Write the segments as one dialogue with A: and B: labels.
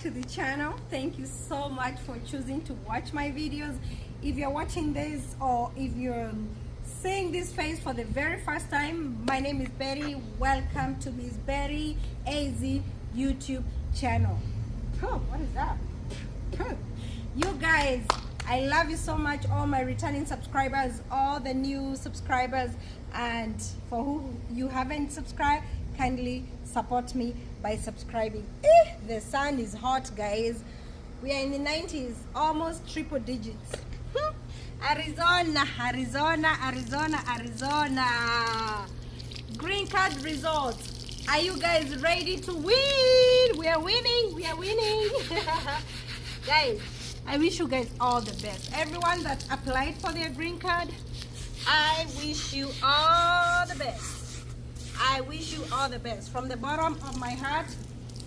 A: to the channel. Thank you so much for choosing to watch my videos. If you're watching this or if you're seeing this face for the very first time, my name is Betty. Welcome to Miss Betty AZ YouTube channel. Oh, what is that? You guys, I love you so much, all my returning subscribers, all the new subscribers, and for who you haven't subscribed, kindly support me by subscribing. The sun is hot, guys. We are in the 90s, almost triple digits. Arizona, Arizona, Arizona, Arizona. Green card results. Are you guys ready to win? We are winning. We are winning. Guys, I wish you guys all the best. Everyone that applied for their green card, I wish you all the best. I wish you all the best. From the bottom of my heart,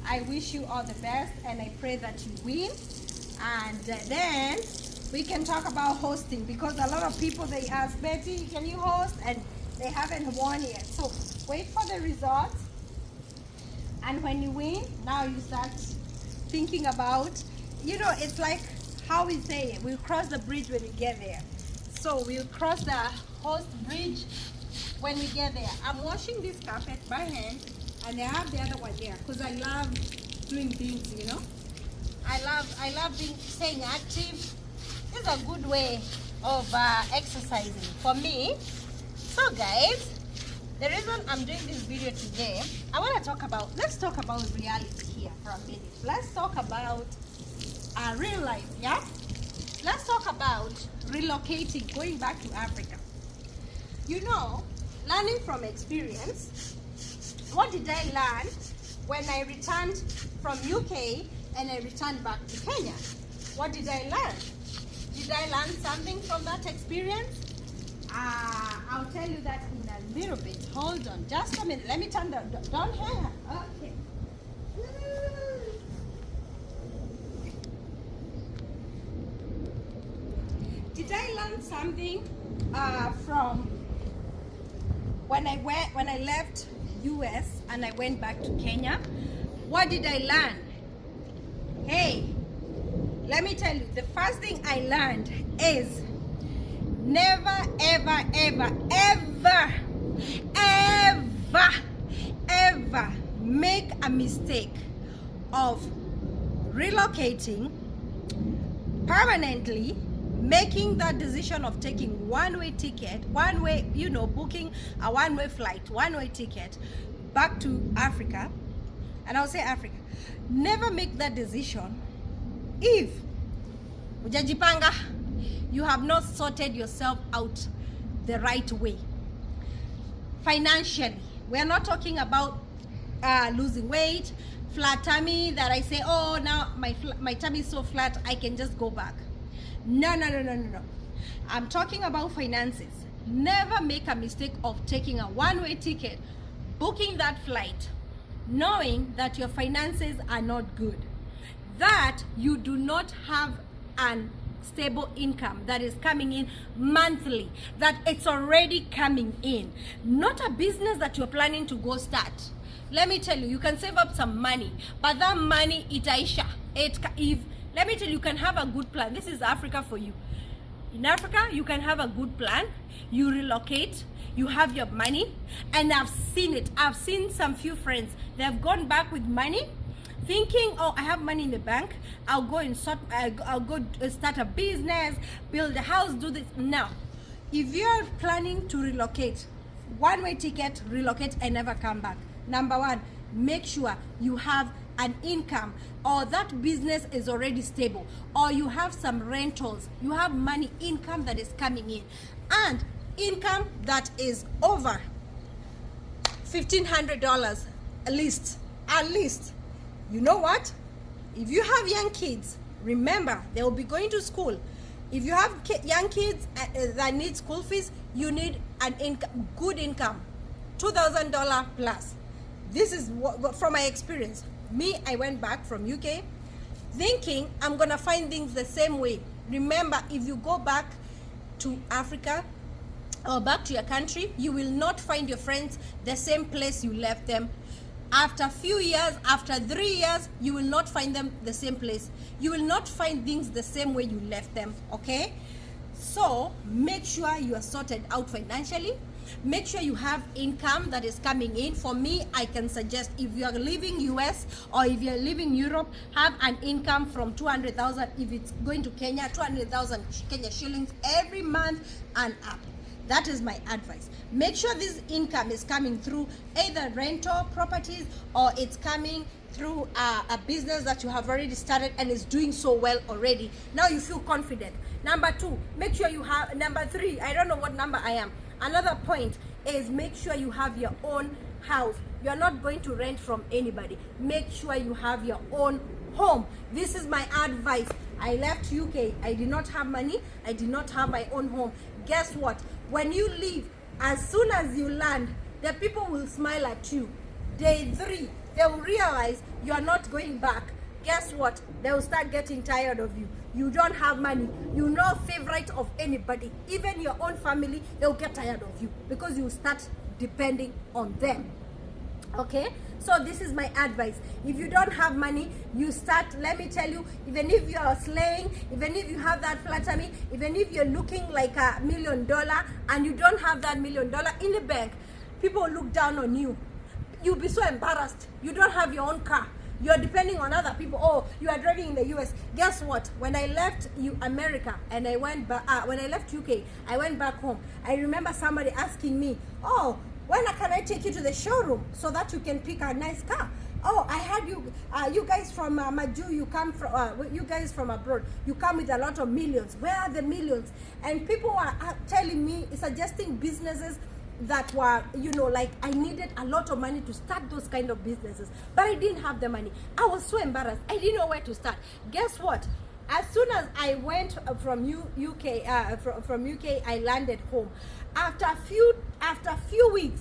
A: I wish you all the best, and I pray that you win. And then we can talk about hosting, because a lot of people, they ask, Betty, can you host? And they haven't won yet. So wait for the results. And when you win, now you start thinking about, you know, it's like how we say it, we'll cross the bridge when we get there. So we'll cross the host bridge when we get there. I'm washing this carpet by hand, and I have the other one there because I love doing things, you know. I love staying active. It's a good way of exercising for me. So guys, the reason I'm doing this video today, I want to talk about, let's talk about reality here for a minute. Let's talk about real life, yeah? Let's talk about relocating, going back to Africa. You know, learning from experience. What did I learn when I returned from UK and I returned back to Kenya? What did I learn? Did I learn something from that experience? I'll tell you that in a little bit. Hold on, just a minute. Let me turn down here. Okay. Did I learn something from when I left US and I went back to Kenya? What did I learn? Hey, let me tell you, the first thing I learned is never, ever, ever, ever, ever, ever make a mistake of relocating permanently, making that decision of taking one-way ticket, one-way, you know, booking a one-way flight, one-way ticket back to Africa. And I'll say Africa. Never make that decision if ujajipanga, you have not sorted yourself out the right way. Financially, we are not talking about losing weight, flat tummy, that I say, oh, now my tummy is so flat, I can just go back. No. I'm talking about finances. Never make a mistake of taking a one-way ticket, booking that flight, knowing that your finances are not good, that you do not have an stable income that is coming in monthly, that it's already coming in, not a business that you're planning to go start. Let me tell you, you can save up some money, but that money itaisha. Let me tell you, you can have a good plan. This is Africa for you. In Africa, you can have a good plan. You relocate, you have your money, and I've seen it. I've seen some few friends, they have gone back with money, thinking, oh, I have money in the bank, I'll go start a business, build a house, do this. Now, if you're planning to relocate, one-way ticket, relocate and never come back. Number one, make sure you have an income, or that business is already stable, or you have some rentals, you have money, income that is coming in, and income that is over $1,500 at least. You know what? If you have young kids, remember, they will be going to school. If you have young kids that need school fees, you need an income, good income, $2,000 plus. This is what, from my experience. Me, I went back from UK thinking I'm gonna find things the same way. Remember, if you go back to Africa or back to your country, you will not find your friends the same place you left them. After a few years, after 3 years, you will not find them the same place. You will not find things the same way you left them, okay? So make sure you are sorted out financially. Make sure you have income that is coming in. For me, I can suggest, if you are living US or if you are living Europe, have an income from 200,000. If it's going to Kenya, 200,000 Kenya shillings every month and up. That is my advice. Make sure this income is coming through either rental properties or it's coming through a business that you have already started and is doing so well already. Now you feel confident. Number 2, make sure you have, number 3, I don't know what number I am. Another point is make sure you have your own house. You're not going to rent from anybody. Make sure you have your own home. This is my advice. I left UK. I did not have money. I did not have my own home. Guess what? When you leave, as soon as you land, the people will smile at you. Day 3, they will realize you are not going back. Guess what? They will start getting tired of you. You don't have money. You're not favorite of anybody. Even your own family, they'll get tired of you because you start depending on them. Okay? So this is my advice. If you don't have money, you start, let me tell you, even if you are slaying, even if you have that flat tummy, even if you're looking like $1 million and you don't have that $1 million in the bank, people look down on you. You'll be so embarrassed. You don't have your own car. You're depending on other people. Oh, you are driving in the US. Guess what? When I left America and I went back, when I left UK, I went back home. I remember somebody asking me, oh, when can I take you to the showroom so that you can pick a nice car? Oh, I heard you guys from Maju, you come from, you guys from abroad, you come with a lot of millions. Where are the millions? And people are telling me, suggesting businesses that were, you know, like I needed a lot of money to start those kind of businesses, but I didn't have the money. I was so embarrassed. I didn't know where to start. Guess what? As soon as I went from UK, from UK, I landed home. After a few weeks,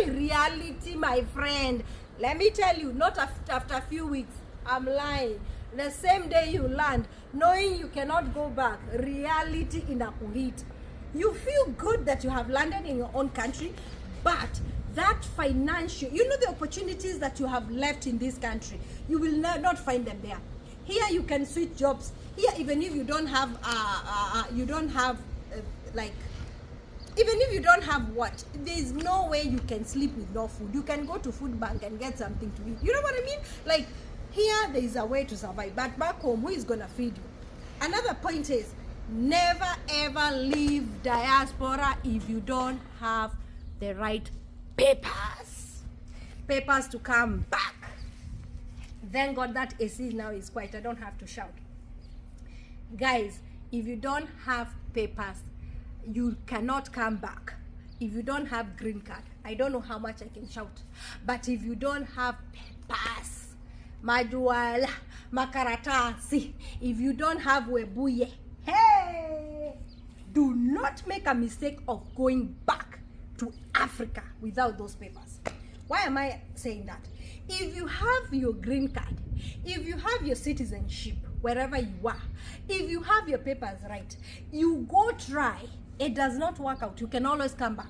A: reality, my friend. Let me tell you, not after a few weeks. I'm lying. The same day you land, knowing you cannot go back, reality in a kuhit. You feel good that you have landed in your own country, but that financial, you know, the opportunities that you have left in this country, you will not find them there. Here you can switch jobs. Here, even if you don't have, like, even if you don't have what, there is no way you can sleep with no food. You can go to food bank and get something to eat. You know what I mean? Like, here there is a way to survive, but back home, who is gonna feed you? Another point is, never ever leave diaspora if you don't have the right papers to come back. Thank God that AC now is quiet. I don't have to shout. Guys, if you don't have papers, you cannot come back. If you don't have green card, I don't know how much I can shout, but if you don't have papers, majuala, makaratasi, if you don't have webuye, hey, do not make a mistake of going back to Africa without those papers. Why am I saying that? If you have your green card, if you have your citizenship wherever you are, if you have your papers right, you go try, it does not work out, you can always come back.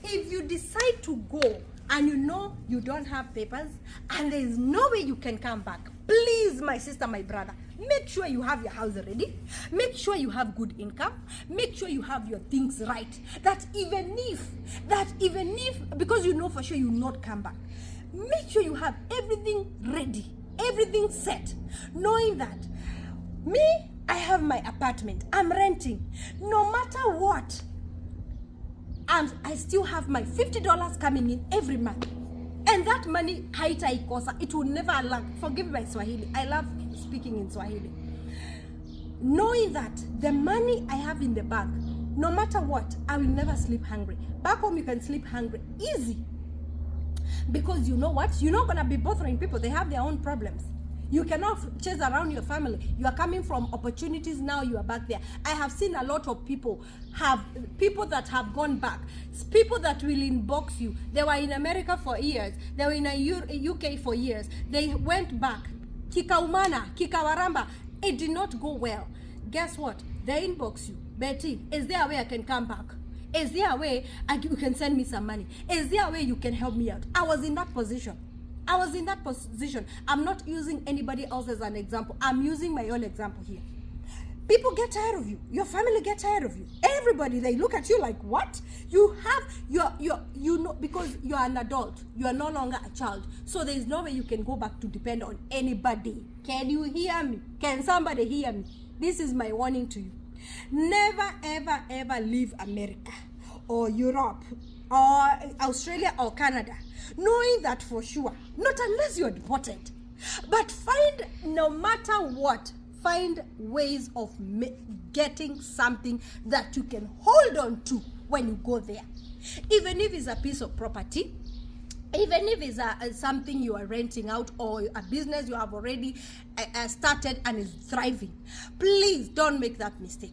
A: If you decide to go and you know you don't have papers and there is no way you can come back, please, my sister, my brother, make sure you have your house ready, make sure you have good income, make sure you have your things right, that even if, because you know for sure you will not come back, make sure you have everything ready, everything set, knowing that me, I have my apartment, I'm renting, no matter what, and I still have my $50 coming in every month. And that money, haitaikosa, it will never lack. Forgive my Swahili. I love speaking in Swahili. Knowing that the money I have in the bank, no matter what, I will never sleep hungry. Back home, you can sleep hungry. Easy. Because you know what? You're not going to be bothering people. They have their own problems. You cannot chase around your family. You are coming from opportunities, now you are back there. I have seen a lot of people that have gone back. People that will inbox you. They were in America for years. They were in UK for years. They went back. Kikaumana, Kikawaramba. It did not go well. Guess what? They inbox you. Betty, is there a way I can come back? Is there a way you can send me some money? Is there a way you can help me out? I was in that position. I'm not using anybody else as an example. I'm using my own example here. People get tired of you. Your family get tired of you. Everybody, they look at you like, what? You know, because you're an adult. You are no longer a child. So there is no way you can go back to depend on anybody. Can you hear me? Can somebody hear me? This is my warning to you. Never, ever, ever leave America or Europe or Australia or Canada, knowing that for sure, not unless you're deported. But no matter what, find ways of getting something that you can hold on to when you go there. Even if it's a piece of property, even if it's something you are renting out or a business you have already started and is thriving, please don't make that mistake.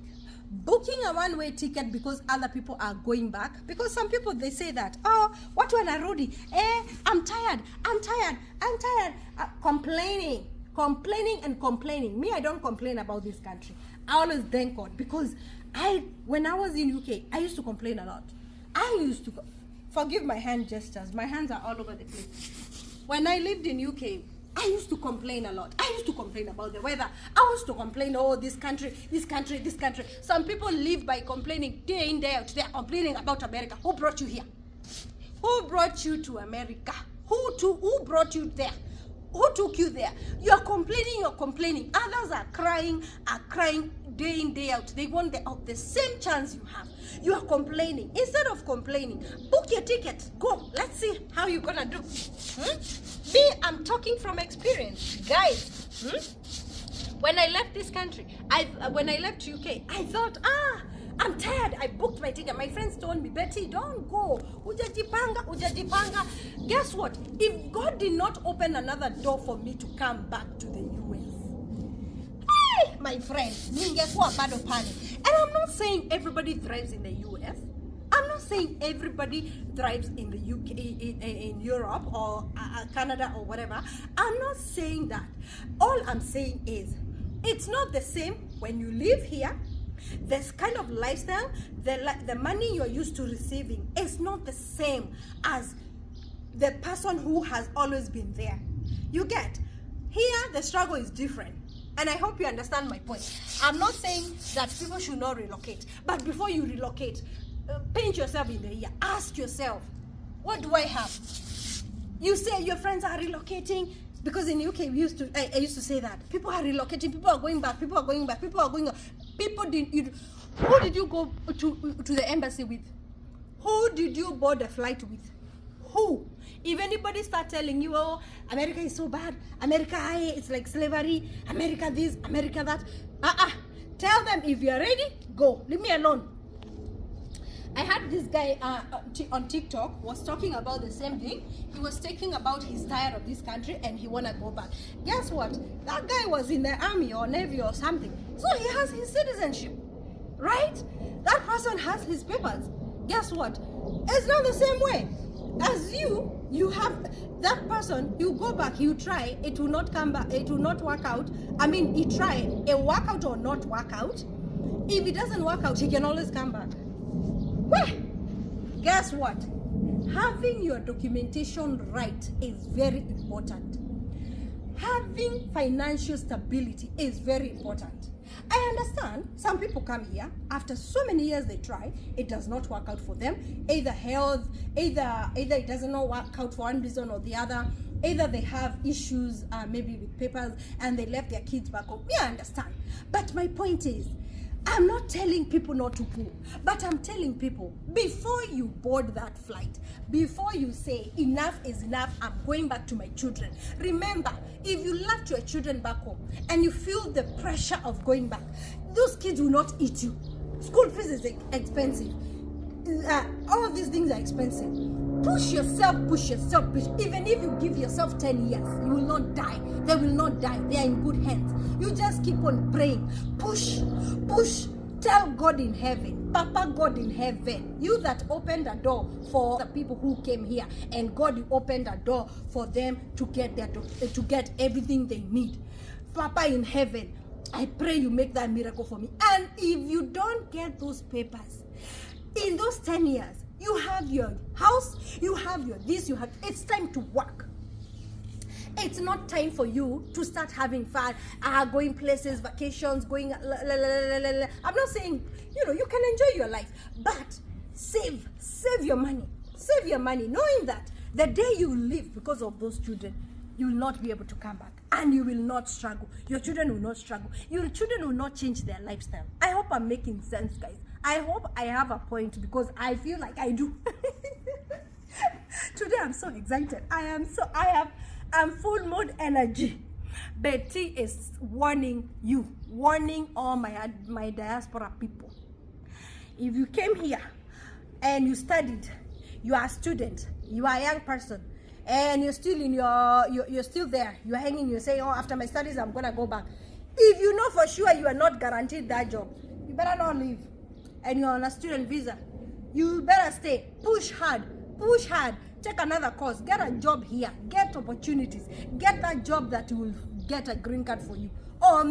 A: Booking a one-way ticket because other people are going back, because some people, they say that, oh, what when I Rudy? I'm tired. Complaining. Me, I don't complain about this country. I always thank God, because when I was in UK, I used to complain a lot. Forgive my hand gestures. My hands are all over the place. When I lived in UK, I used to complain a lot. I used to complain about the weather. I used to complain, oh, this country. Some people live by complaining day in, day out. They are complaining about America. Who brought you here? Who brought you to America? Who brought you there? Who took you there? You're complaining. Others are crying day in, day out. They want the same chance you have. You are complaining. Instead of complaining, book your ticket. Go. Let's see how you're gonna do. Me, I'm talking from experience. Guys, when I left this country, when I left UK, I thought, I'm tired. I booked my ticket. My friends told me, Betty, don't go. Ujajipanga. Guess what? If God did not open another door for me to come back to the US, hey, my friend, ningekuwa bado pale. And I'm not saying everybody thrives in the US. I'm not saying everybody thrives in the UK, in Europe or Canada or whatever. I'm not saying that. All I'm saying is, it's not the same when you live here. This kind of lifestyle, the money you're used to receiving is not the same as the person who has always been there. You get? Here, the struggle is different. And I hope you understand my point. I'm not saying that people should not relocate. But before you relocate, paint yourself in the ear. Ask yourself, what do I have? You say your friends are relocating. Because in UK, I used to say that. People are relocating, people are going back. Who did you go to the embassy with? Who did you board a flight with? Who? If anybody start telling you, oh, America is so bad, America, it's like slavery, America this, America that, tell them, if you're ready, go. Leave me alone. I had this guy on TikTok was talking about the same thing. He was talking about he's tired of this country and he wanna go back. Guess what? That guy was in the army or navy or something. So he has his citizenship, right? That person has his papers. Guess what? It's not the same way. As you have that person, you go back, you try, it will not come back, it will not work out. I mean, he try, it work out or not work out. If it doesn't work out, he can always come back. Well, guess what? Having your documentation right is very important. Having financial stability is very important. I understand some people come here after so many years they try, it does not work out for them. Either health, either it doesn't not work out for one reason or the other. Either they have issues maybe with papers and they left their kids back home. Yeah, I understand. But my point is, I'm not telling people not to go, but I'm telling people, before you board that flight, before you say enough is enough, I'm going back to my children. Remember, if you left your children back home and you feel the pressure of going back, those kids will not eat you. School fees is expensive. All of these things are expensive. Push yourself. Even if you give yourself 10 years, you will not die. They will not die. They are in good hands. You just keep on praying. Push. Tell God in heaven, Papa God in heaven, you that opened the door for the people who came here, and God, you opened the door for them to get everything they need. Papa in heaven, I pray you make that miracle for me. And if you don't get those papers, In those 10 years, you have your house, you have your this, you have, it's time to work. It's not time for you to start having fun, going places, vacations, going, I'm not saying, you can enjoy your life, but save your money, knowing that the day you leave because of those children, you will not be able to come back, and you will not struggle. Your children will not struggle. Your children will not change their lifestyle. I hope I'm making sense, guys. I hope I have a point, because I feel like I do. Today I'm so excited. I'm full mode energy. Betty is warning you, warning all my diaspora people. If you came here and you studied, you are a student, you are a young person, and you're still in you're still there, you're hanging, you're saying, oh, after my studies I'm gonna go back. If you know for sure you are not guaranteed that job, you better not leave. And you're on a student visa, you better stay. Push hard, take another course, get a job here, get opportunities, get that job that will get a green card for you, or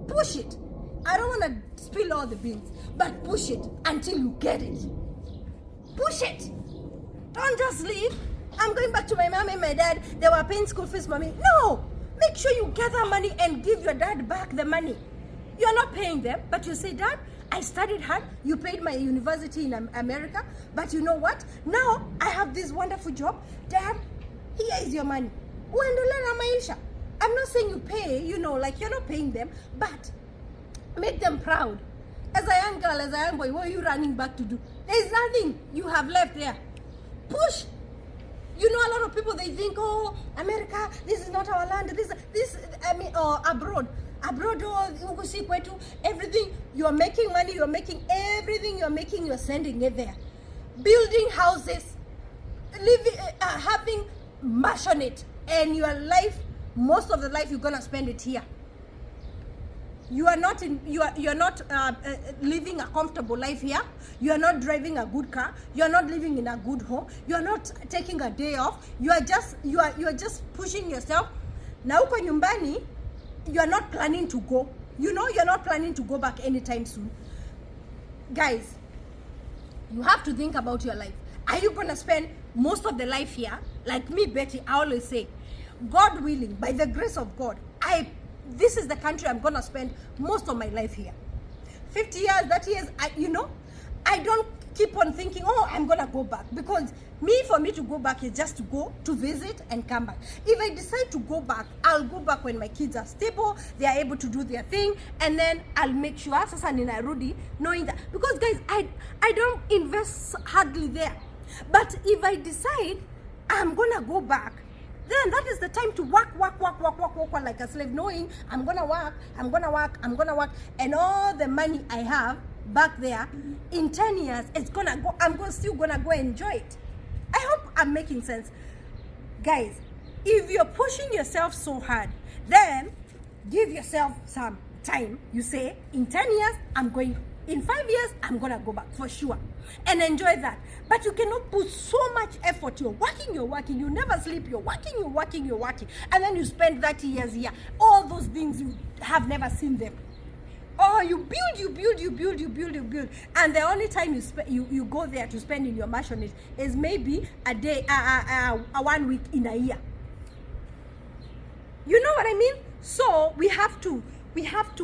A: push it. I don't want to spill all the beans, but push it until you get it. Push it. Don't just leave. I'm going back to my mom and my dad, they were paying school fees for me. No, make sure you gather money and give your dad back the money. You're not paying them, but you say, Dad, I studied hard, you paid my university in America, but you know what? Now I have this wonderful job. Dad, here is your money. I'm not saying you pay, like you're not paying them, but make them proud. As a young girl, as a young boy, what are you running back to do? There's nothing you have left there. Push. A lot of people, they think, oh, America, this is not our land. Or abroad, everything, you're making money, you're making everything you're making, you're sending it there. Building houses, living, having much on it, and your life, most of the life you're gonna spend it here. You are not living a comfortable life here. You are not driving a good car. You are not living in a good home. You are not taking a day off. You are just pushing yourself. Na uko nyumbani, you are not planning to go. You're not planning to go back anytime soon. Guys, you have to think about your life. Are you gonna spend most of the life here? Like me, Betty, I always say, God willing, by the grace of God, this is the country I'm gonna spend most of my life here. 50 years, 30 years, I don't keep on thinking, oh, I'm gonna go back, because for me to go back is just to go to visit and come back. If I decide to go back, I'll go back when my kids are stable, they are able to do their thing, and then I'll make sure sasa ninarudi knowing that, because guys, I don't invest hardly there. But if I decide I'm gonna go back, then that is the time to work like a slave, knowing I'm gonna work, and all the money I have back there in 10 years, it's gonna go, still gonna go enjoy it. I hope I'm making sense. Guys, if you're pushing yourself so hard, then give yourself some time. You say, in 10 years, I'm going, in 5 years, I'm gonna go back for sure, and enjoy that. But you cannot put so much effort. You're working, you never sleep, you're working, and then you spend 30 years here. All those things, you have never seen them. Oh, you build, and the only time you go there to spend in your mansion is maybe a day, 1 week in a year. You know what I mean? So we have to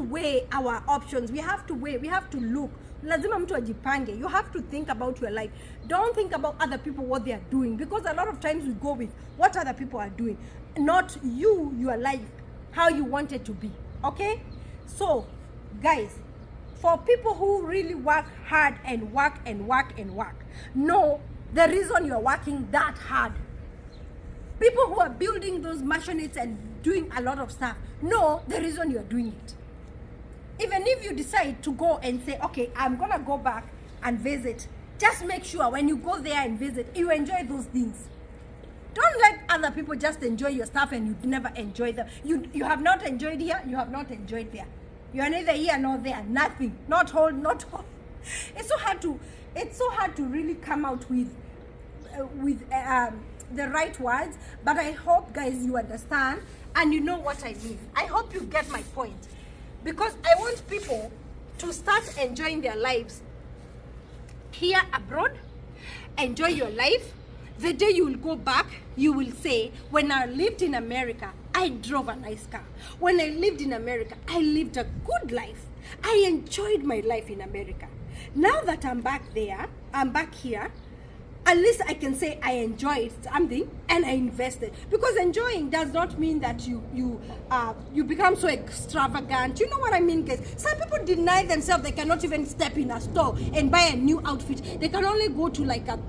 A: weigh our options. We have to look. Lazima mtu ajipange. You have to think about your life. Don't think about other people, what they are doing, because a lot of times we go with what other people are doing, not your life, how you want it to be. Okay? So, guys, for people who really work hard and work, know the reason you're working that hard. People who are building those machines and doing a lot of stuff, know the reason you're doing it. Even if you decide to go and say, okay, I'm gonna go back and visit, just make sure when you go there and visit, you enjoy those things. Don't let other people just enjoy your stuff and you never enjoy them. You have not enjoyed here, you have not enjoyed there. You are neither here nor there, nothing. Not whole. It's so hard to really come out with the right words, but I hope, guys, you understand and you know what I mean. I hope you get my point, because I want people to start enjoying their lives here abroad, enjoy your life. The day you will go back, you will say, when I lived in America, I drove a nice car. When I lived in America, I lived a good life. I enjoyed my life in America. Now that I'm back there, I'm back here, at least I can say I enjoyed something and I invested. Because enjoying does not mean that you become so extravagant. You know what I mean, guys? Some people deny themselves. They cannot even step in a store and buy a new outfit. They can only go to like a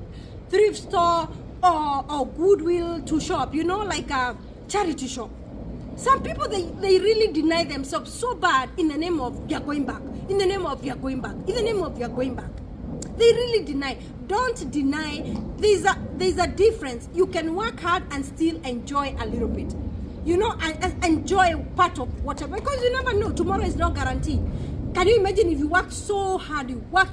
A: thrift store or Goodwill to shop, you know, like a charity shop. Some people, they really deny themselves so bad in the name of you're going back, in the name of you're going back, in the name of you're going back. They really deny. Don't deny. There's a difference. You can work hard and still enjoy a little bit, you know, and enjoy part of whatever, because you never know. Tomorrow is not guaranteed. Can you imagine if you work so hard, you work,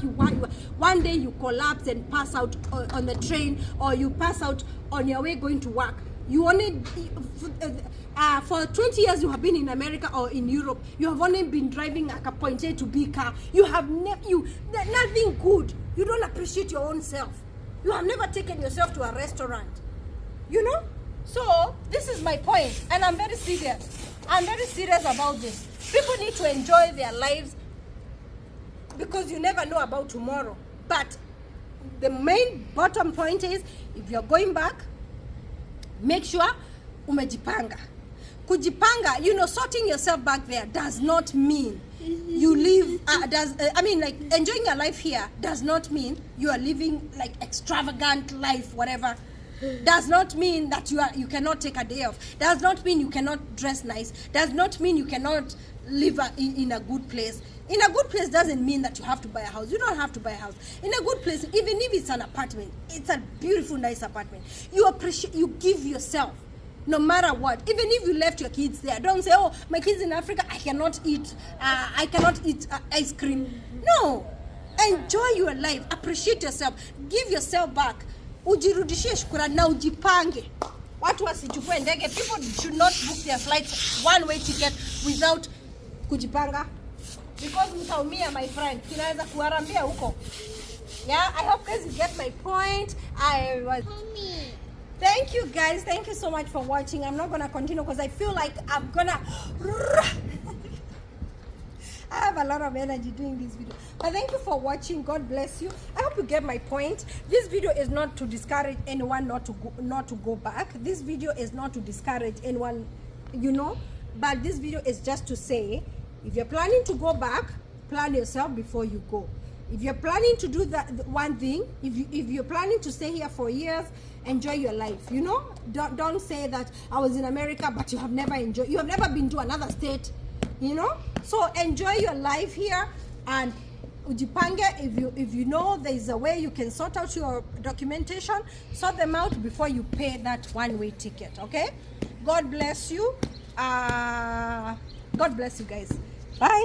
A: one day you collapse and pass out on the train, or you pass out on your way going to work. You only, for 20 years you have been in America or in Europe, you have only been driving like a point A to B car. You have nothing good. You don't appreciate your own self. You have never taken yourself to a restaurant, you know? So this is my point, and I'm very serious. I'm very serious about this. People need to enjoy their lives, because you never know about tomorrow. But the main bottom point is, if you're going back, make sure umejipanga. Kujipanga, you know, sorting yourself back there does not mean you live, like enjoying your life here does not mean you are living like extravagant life, whatever. Does not mean that you cannot take a day off. Does not mean you cannot dress nice. Does not mean you cannot live in a good place. In a good place doesn't mean that you have to buy a house. You don't have to buy a house. In a good place, even if it's an apartment, it's a beautiful, nice apartment. You appreciate, you give yourself, no matter what. Even if you left your kids there, don't say, oh, my kids in Africa, I cannot eat ice cream. No, enjoy your life. Appreciate yourself. Give yourself back. Ujirudishie shukrani na ujipange. Watu wasichukue ndege. People should not book their flights one-way ticket without kujipanga. Because mtaumia, my friend. Kinaweza kuharambia huko. Yeah, I hope guys you get my point. Thank you guys. Thank you so much for watching. I'm not going to continue because I feel like I'm going to... I have a lot of energy doing this video. But thank you for watching. God bless you. I hope you get my point. This video is not to discourage anyone not to go back. This video is not to discourage anyone, you know. But this video is just to say, if you're planning to go back, plan yourself before you go. If you're planning to do that one thing, if you're planning to stay here for years, enjoy your life, you know. Don't say that I was in America but you have never enjoyed, you have never been to another state, you know. So enjoy your life here, and ujipange. If you know there is a way you can sort out your documentation, sort them out before you pay that one-way ticket. Okay, God bless you. God bless you guys. Bye.